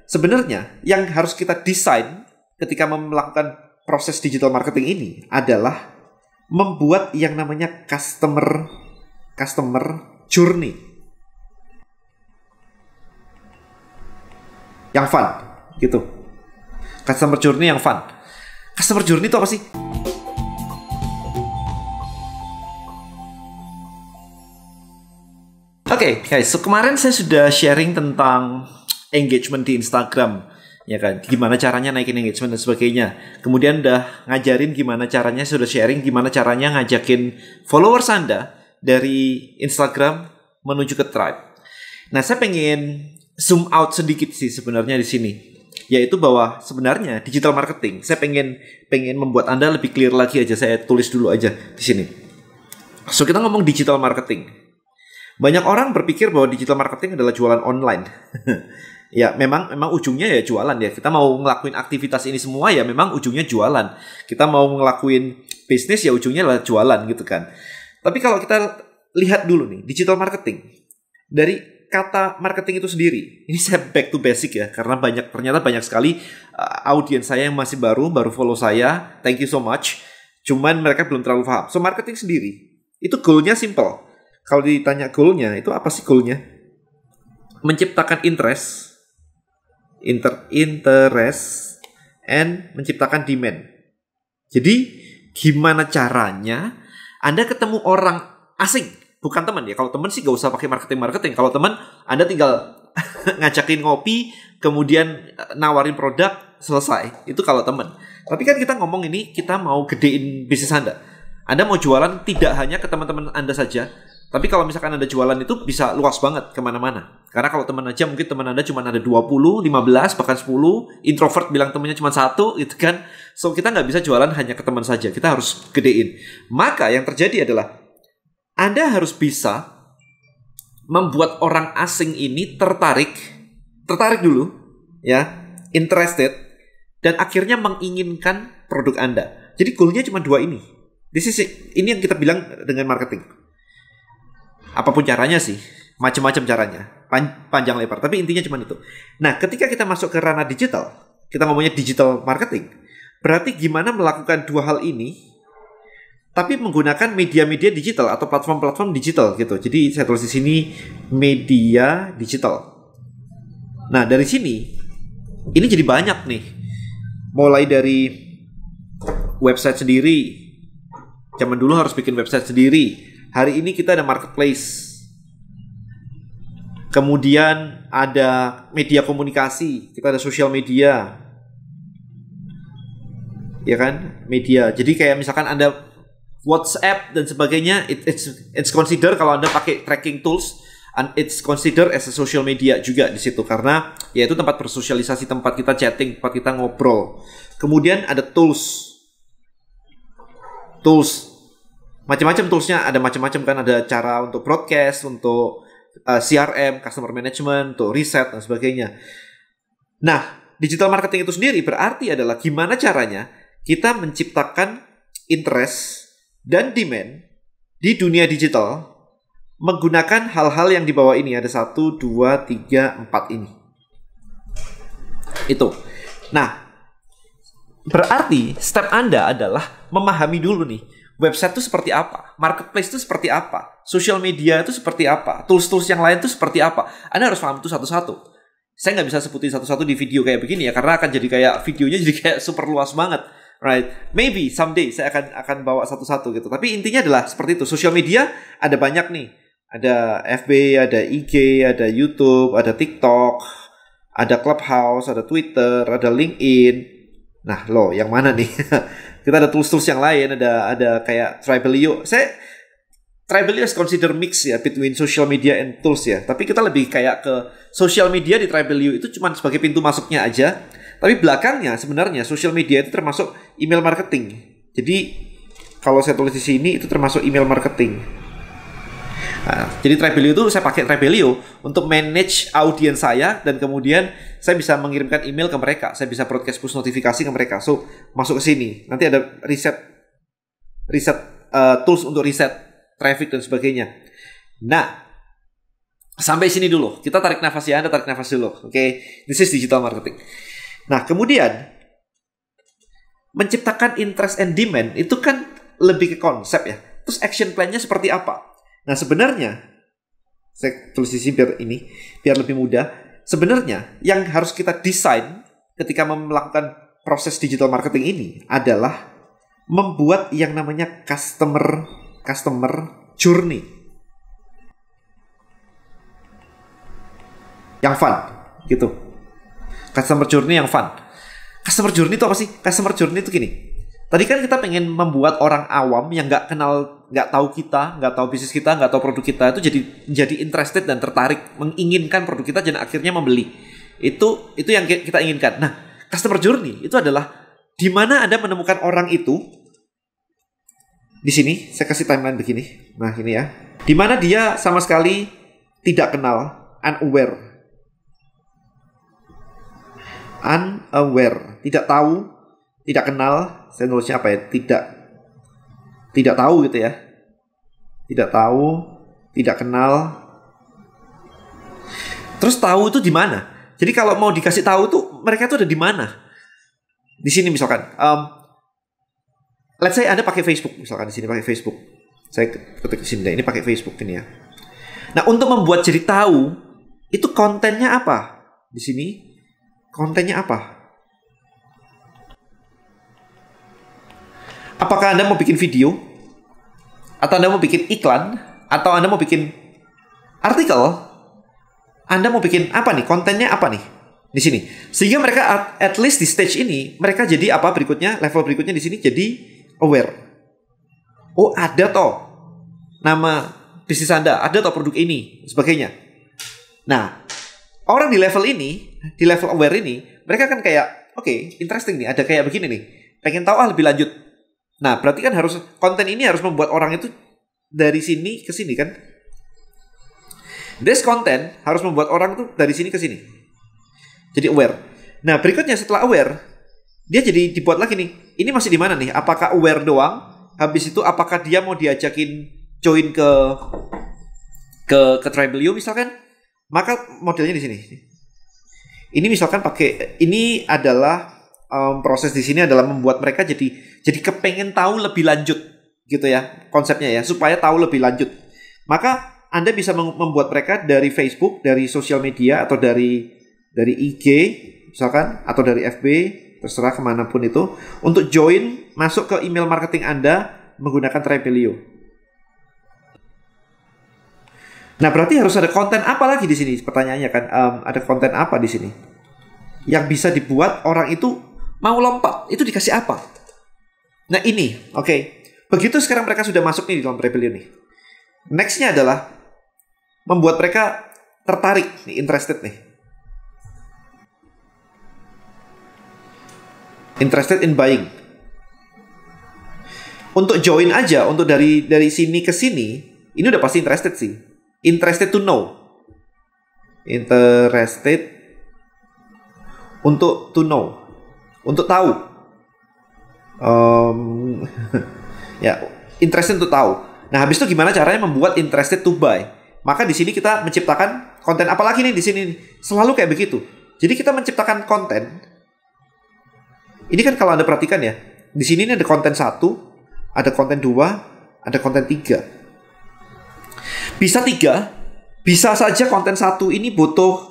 Sebenarnya yang harus kita desain ketika melakukan proses digital marketing ini adalah membuat yang namanya customer journey yang fun gitu. Customer journey yang fun. Customer journey itu apa sih? Oke, guys, so kemarin saya sudah sharing tentang engagement di Instagram, ya kan? Gimana caranya naikin engagement dan sebagainya. Kemudian udah ngajarin gimana caranya, sudah sharing gimana caranya ngajakin followers Anda dari Instagram menuju ke Tribe. Nah, saya pengen zoom out sedikit sih sebenarnya di sini, yaitu bahwa sebenarnya digital marketing, saya pengen membuat Anda lebih clear lagi aja. Saya tulis dulu aja di sini. So, kita ngomong digital marketing. Banyak orang berpikir bahwa digital marketing adalah jualan online. Ya, memang ujungnya ya jualan ya. Kita mau ngelakuin aktivitas ini semua ya memang ujungnya jualan. Kita mau ngelakuin bisnis ya ujungnya adalah jualan gitu kan. Tapi kalau kita lihat dulu nih, digital marketing. Dari kata marketing itu sendiri. Ini saya back to basic ya, karena ternyata banyak sekali audiens saya yang masih baru follow saya. Thank you so much. Cuman mereka belum terlalu paham. So, marketing sendiri itu goalnya simple. Kalau ditanya goalnya, itu apa sih goalnya? Menciptakan interest and menciptakan demand. Jadi, gimana caranya Anda ketemu orang asing, bukan teman ya. Kalau teman sih gak usah pakai marketing. Kalau teman, Anda tinggal ngajakin ngopi, kemudian nawarin produk, selesai. Itu kalau teman. Tapi kan kita ngomong ini, kita mau gedein bisnis Anda. Anda mau jualan tidak hanya ke teman-teman Anda saja, tapi kalau misalkan Anda jualan itu bisa luas banget kemana-mana. Karena kalau teman aja mungkin teman Anda cuma ada 20, 15, bahkan 10. Introvert bilang temannya cuma 1 gitu kan. So kita nggak bisa jualan hanya ke teman saja. Kita harus gedein. Maka yang terjadi adalah Anda harus bisa membuat orang asing ini tertarik dulu ya, interested, dan akhirnya menginginkan produk Anda. Jadi goalnya cuma 2 ini. Ini yang kita bilang dengan marketing. Apapun caranya sih, macam-macam caranya, panjang lebar, tapi intinya cuma itu. Nah, ketika kita masuk ke ranah digital, kita ngomongnya digital marketing, berarti gimana melakukan 2 hal ini, tapi menggunakan media-media digital atau platform-platform digital gitu. Jadi saya tulis di sini media digital. Nah, dari sini, ini jadi banyak nih, mulai dari website sendiri. Zaman dulu harus bikin website sendiri. Hari ini kita ada marketplace. Kemudian ada media komunikasi. Kita ada social media. Ya kan? Media. Jadi kayak misalkan Anda WhatsApp dan sebagainya, it's consider kalau Anda pakai tracking tools, and it's consider as a social media juga di situ, karena ya itu tempat bersosialisasi, tempat kita chatting, tempat kita ngobrol. Kemudian ada tools macam-macam toolsnya, ada macam-macam kan, ada cara untuk broadcast, untuk CRM, customer management, untuk riset dan sebagainya. Nah, digital marketing itu sendiri berarti adalah gimana caranya kita menciptakan interest dan demand di dunia digital menggunakan hal-hal yang di bawah ini. Ada 1, 2, 3, 4 ini. Itu. Nah, berarti step Anda adalah memahami dulu nih, website itu seperti apa, marketplace itu seperti apa, social media itu seperti apa, tools-tools yang lain itu seperti apa. Anda harus paham itu satu-satu. Saya nggak bisa sebutin satu-satu di video kayak begini ya, karena akan jadi kayak videonya jadi kayak super luas banget, right? Maybe someday saya akan bawa satu-satu gitu. Tapi intinya adalah seperti itu. Social media ada banyak nih, ada FB, ada IG, ada YouTube, ada TikTok, ada Clubhouse, ada Twitter, ada LinkedIn. Nah, yang mana nih? Kita ada tools-tools yang lain, ada kayak Tribelio. Tribelio is consider mix ya between social media and tools ya. Tapi kita lebih kayak ke social media di Tribelio itu cuma sebagai pintu masuknya aja. Tapi belakangnya sebenarnya social media itu termasuk email marketing. Jadi kalau saya tulis di sini itu termasuk email marketing. Nah, jadi Tribelio itu saya pakai Tribelio untuk manage audiens saya, dan kemudian saya bisa mengirimkan email ke mereka, saya bisa broadcast push notifikasi ke mereka. So masuk ke sini, nanti ada riset tools untuk riset traffic dan sebagainya. Nah, Sampai sini dulu. Kita tarik nafas ya, Anda tarik nafas dulu. Oke, this is digital marketing. Nah, kemudian menciptakan interest and demand itu kan lebih ke konsep ya. Terus action plan-nya seperti apa? Nah, sebenarnya saya tulis di sini biar lebih mudah. Sebenarnya yang harus kita desain ketika melakukan proses digital marketing ini adalah membuat yang namanya customer journey yang fun gitu. Customer journey yang fun. Customer journey itu apa sih? Customer journey itu gini. Tadi kan kita pengen membuat orang awam yang nggak kenal, nggak tahu kita, nggak tahu bisnis kita, nggak tahu produk kita itu jadi interested dan tertarik, menginginkan produk kita dan akhirnya membeli. Itu yang kita inginkan. Nah, customer journey itu adalah di mana Anda menemukan orang itu. Di sini saya kasih timeline begini. Nah, ini ya. Di mana dia sama sekali tidak kenal, unaware, tidak tahu, tidak kenal. Saya nulisnya apa ya? Tidak tahu gitu ya. Tidak tahu, tidak kenal. Terus tahu itu di mana? Jadi kalau mau dikasih tahu tuh mereka tuh ada di mana? Di sini misalkan, let's say Anda pakai Facebook, misalkan di sini pakai Facebook. Saya ketik di sini, ini pakai Facebook ini ya. Nah, untuk membuat jadi tahu itu kontennya apa? Di sini kontennya apa? Apakah Anda mau bikin video? Atau Anda mau bikin iklan? Atau Anda mau bikin artikel? Anda mau bikin apa nih? Kontennya apa nih? Di sini. Sehingga mereka at least di stage ini, mereka jadi apa berikutnya? Level berikutnya di sini jadi aware. Oh, ada toh nama bisnis Anda, ada toh produk ini, sebagainya. Nah, orang di level ini, di level aware ini, mereka kan kayak, oke, interesting nih, ada kayak begini nih. Pengen tahu lebih lanjut. Nah, berarti kan harus konten ini harus membuat orang itu dari sini ke sini kan? This content harus membuat orang tuh dari sini ke sini. Jadi aware. Nah, berikutnya setelah aware, dia jadi dibuat lagi nih. Ini masih di mana nih? Apakah aware doang? Habis itu apakah dia mau diajakin join ke Tribelio misalkan? Maka modelnya di sini. Ini misalkan pakai, ini adalah proses di sini adalah membuat mereka jadi kepengen tahu lebih lanjut gitu ya konsepnya ya, supaya tahu lebih lanjut. Maka Anda bisa membuat mereka dari Facebook, dari sosial media atau dari IG misalkan atau dari FB, terserah kemanapun itu, untuk join masuk ke email marketing Anda menggunakan Tribelio. Nah, berarti harus ada konten apa lagi di sini? Pertanyaannya kan, ada konten apa di sini yang bisa dibuat orang itu mau lompat? Itu dikasih apa? Nah, ini, oke. Begitu sekarang mereka sudah masuk nih di dalam Tribelio nih. Nextnya adalah membuat mereka tertarik, nih, interested nih. Interested in buying. Untuk join aja, untuk dari sini ke sini, ini udah pasti interested sih. Interested to know. Interested untuk to know. Untuk tahu. Ya, interested untuk tahu. Nah, habis itu gimana caranya membuat interested to buy? Maka di sini kita menciptakan konten apa lagi nih di sini? Selalu kayak begitu. Jadi kita menciptakan konten. Ini kan kalau Anda perhatikan ya, di sini ada konten 1, ada konten 2, ada konten 3. Bisa 3, bisa saja konten 1 ini butuh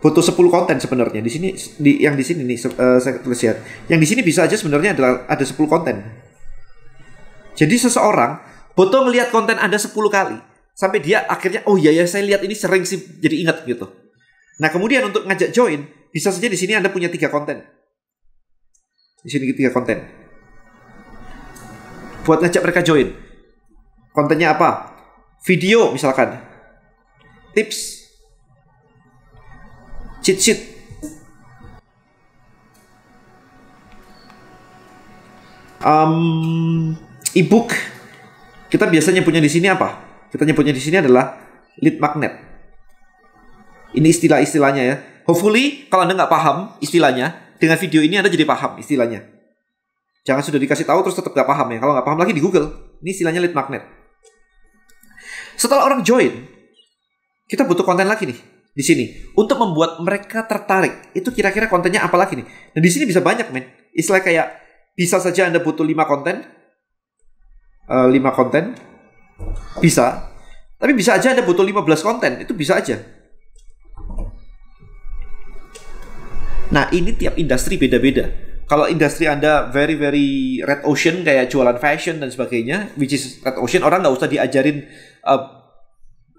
10 konten sebenarnya. Di sini yang di sini nih saya tulis ya. Yang di sini bisa aja sebenarnya ada 10 konten. Jadi seseorang butuh ngelihat konten Anda 10 kali sampai dia akhirnya oh iya ya saya lihat ini sering sih jadi ingat gitu. Nah, kemudian untuk ngajak join, bisa saja di sini Anda punya 3 konten. Di sini 3 konten. Buat ngajak mereka join. Kontennya apa? Video misalkan. Tips. Cheat sheet. E-book. Kita biasanya punya di sini apa? Kita nyebutnya di sini adalah lead magnet. Ini istilah-istilahnya ya. Hopefully kalau Anda nggak paham istilahnya, dengan video ini Anda jadi paham istilahnya. Jangan sudah dikasih tahu terus tetap nggak paham ya. Kalau nggak paham lagi di Google. Ini istilahnya lead magnet. Setelah orang join, kita butuh konten lagi nih di sini untuk membuat mereka tertarik. Itu kira-kira kontennya apa lagi nih? Dan di sini bisa banyak, men. Istilah kayak bisa saja Anda butuh 5 konten. 5 konten bisa. Tapi bisa aja Anda butuh 15 konten. Itu bisa aja. Nah, ini tiap industri beda-beda. Kalau industri Anda very red ocean kayak jualan fashion dan sebagainya, which is red ocean, orang nggak usah diajarin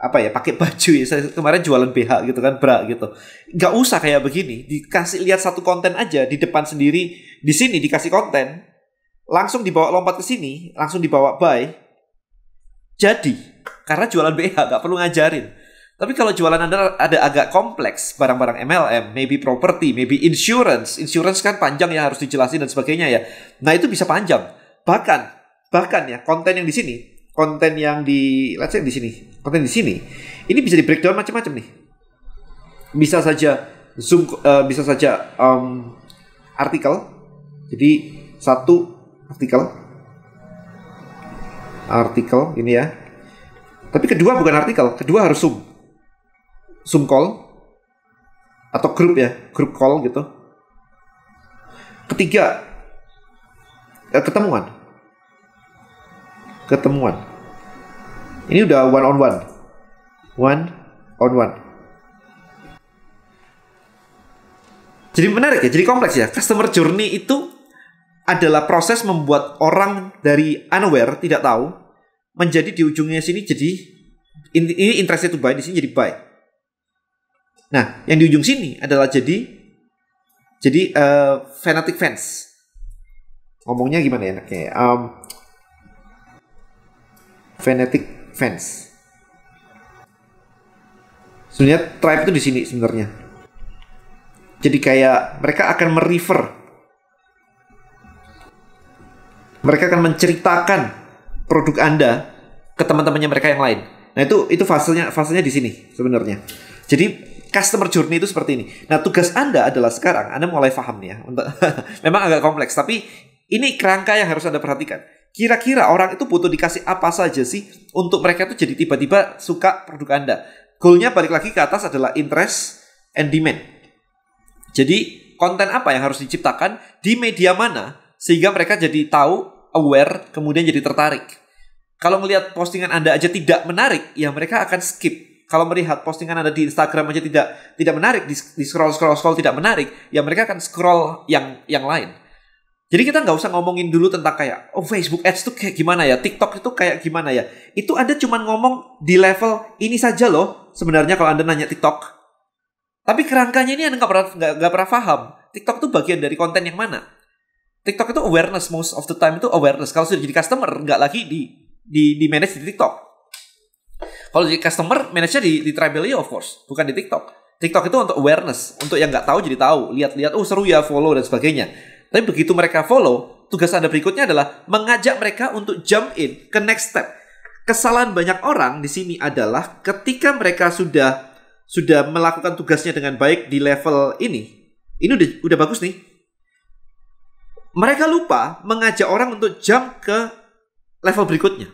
pakai baju ya. Saya kemarin jualan BH gitu kan, bra gitu. Nggak usah kayak begini. Dikasih lihat satu konten aja di depan sendiri, di sini dikasih konten, langsung dibawa lompat ke sini, langsung dibawa buy. Jadi, karena jualan BH nggak perlu ngajarin. Tapi kalau jualan Anda ada agak kompleks, barang-barang MLM, maybe property, maybe insurance. Insurance kan panjang ya, harus dijelasin dan sebagainya ya. Nah, itu bisa panjang. Bahkan ya, konten yang di sini, konten yang di, let's say di sini, konten di sini, ini bisa di breakdown macam-macam nih. Bisa saja Zoom, bisa saja artikel. Jadi satu artikel ini ya. Tapi kedua bukan artikel, kedua harus Zoom call atau grup ya, grup call gitu. Ketiga, ketemuan. Ini udah one on one. Jadi menarik ya, jadi kompleks ya. Customer journey itu adalah proses membuat orang dari unaware, tidak tahu, menjadi di ujungnya sini jadi ini interested to buy, di sini jadi buy. Nah, yang di ujung sini adalah jadi fanatic fans. Ngomongnya gimana ya enaknya? Fanatic fans. Sebenarnya tribe itu di sini sebenarnya. Jadi kayak mereka akan mereka akan menceritakan produk Anda ke teman-temannya mereka yang lain. Nah, itu fasenya di sini sebenarnya. Jadi customer journey itu seperti ini. Nah, tugas Anda adalah sekarang Anda mulai paham nih ya. Memang agak kompleks, tapi ini kerangka yang harus Anda perhatikan. Kira-kira orang itu butuh dikasih apa saja sih untuk mereka itu jadi tiba-tiba suka produk Anda. Goalnya balik lagi ke atas adalah interest and demand. Jadi konten apa yang harus diciptakan di media mana sehingga mereka jadi tahu, aware, kemudian jadi tertarik. Kalau melihat postingan Anda aja tidak menarik, ya mereka akan skip. Kalau melihat postingan Anda di Instagram aja tidak menarik, di scroll tidak menarik, ya mereka akan scroll yang lain. Jadi kita nggak usah ngomongin dulu tentang kayak Facebook Ads tuh kayak gimana ya, TikTok itu kayak gimana ya. Itu Anda cuma ngomong di level ini saja loh. Sebenarnya kalau Anda nanya TikTok, tapi kerangkanya ini Anda nggak pernah paham. TikTok itu bagian dari konten yang mana? TikTok itu awareness, most of the time itu awareness. Kalau sudah jadi customer, nggak lagi di manage di TikTok. Kalau jadi customer, manage-nya di Tribelio of course, bukan di TikTok. TikTok itu untuk awareness, untuk yang nggak tahu jadi tahu, lihat-lihat, oh seru ya, follow dan sebagainya. Tapi begitu mereka follow, tugas Anda berikutnya adalah mengajak mereka untuk jump in ke next step. Kesalahan banyak orang di sini adalah ketika mereka sudah melakukan tugasnya dengan baik di level ini udah bagus nih. Mereka lupa mengajak orang untuk jump ke level berikutnya.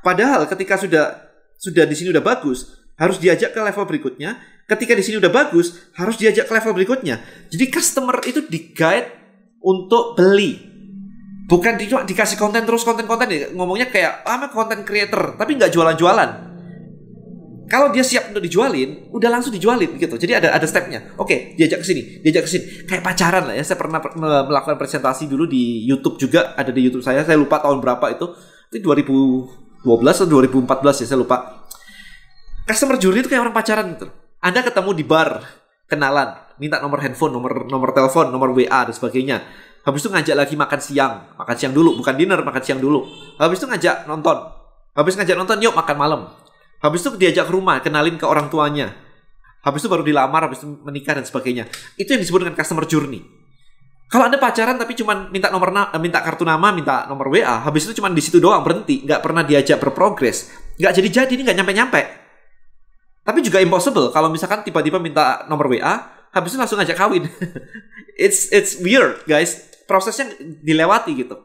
Padahal ketika sudah di sini udah bagus, harus diajak ke level berikutnya. Ketika di sini udah bagus, harus diajak ke level berikutnya. Jadi customer itu di-guide untuk beli. Bukan dikasih konten terus, konten ya. Ngomongnya kayak konten creator, tapi nggak jualan-jualan. Kalau dia siap untuk dijualin, udah langsung dijualin gitu. Jadi ada stepnya. Oke, diajak ke sini. Kayak pacaran lah ya. Saya pernah melakukan presentasi dulu di YouTube juga, ada di YouTube saya lupa tahun berapa itu 2012 atau 2014 ya, saya lupa. Customer journey itu kayak orang pacaran gitu. Anda ketemu di bar, kenalan, minta nomor handphone, nomor telepon, nomor WA dan sebagainya. Habis itu ngajak lagi makan siang dulu, bukan dinner, makan siang dulu. Habis itu ngajak nonton, yuk makan malam. Habis itu diajak ke rumah, kenalin ke orang tuanya. Habis itu baru dilamar, habis itu menikah dan sebagainya. Itu yang disebut dengan customer journey. Kalau Anda pacaran tapi cuma minta kartu nama, minta nomor WA, habis itu cuma di situ doang berhenti, nggak pernah diajak berprogres, nggak jadi, ini nggak nyampe. Tapi juga impossible kalau misalkan tiba-tiba minta nomor WA, habis itu langsung ngajak kawin. It's weird, guys. Prosesnya dilewati gitu.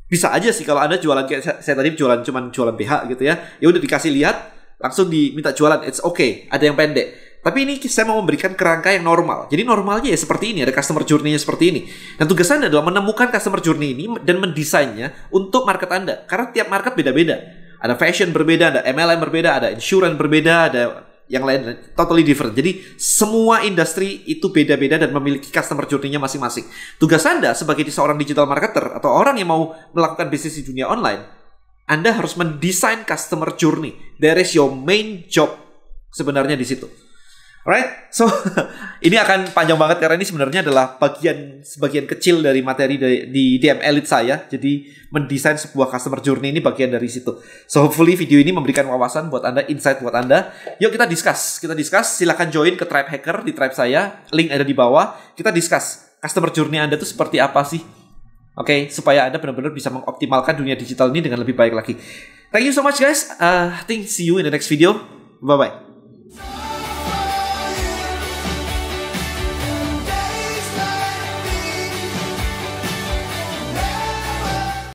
Bisa aja sih kalau Anda jualan kayak saya tadi jualan BH gitu ya. Ya udah dikasih lihat, langsung diminta jualan, it's okay. Ada yang pendek. Tapi ini saya mau memberikan kerangka yang normal. Jadi normalnya ya seperti ini, ada customer journey-nya seperti ini. Dan tugas Anda adalah menemukan customer journey ini dan mendesainnya untuk market Anda. Karena tiap market beda-beda. Ada fashion berbeda, ada MLM berbeda, ada insurance berbeda, ada yang lain totally different. Jadi semua industri itu beda-beda dan memiliki customer journey-nya masing-masing. Tugas Anda sebagai seorang digital marketer atau orang yang mau melakukan bisnis di dunia online, Anda harus mendesain customer journey. That is your main job sebenarnya di situ. Alright, so ini akan panjang banget karena ini sebenarnya adalah sebagian kecil dari materi di DM Elite saya. Jadi mendesain sebuah customer journey ini bagian dari situ. So hopefully video ini memberikan wawasan buat Anda, insight buat Anda. Yuk kita discuss. Silakan join ke Tribe Hacker di Tribe saya. Link ada di bawah. Kita discuss customer journey Anda tuh seperti apa sih? Oke, supaya Anda benar-benar bisa mengoptimalkan dunia digital ini dengan lebih baik lagi. Thank you so much guys. I think see you in the next video. Bye bye.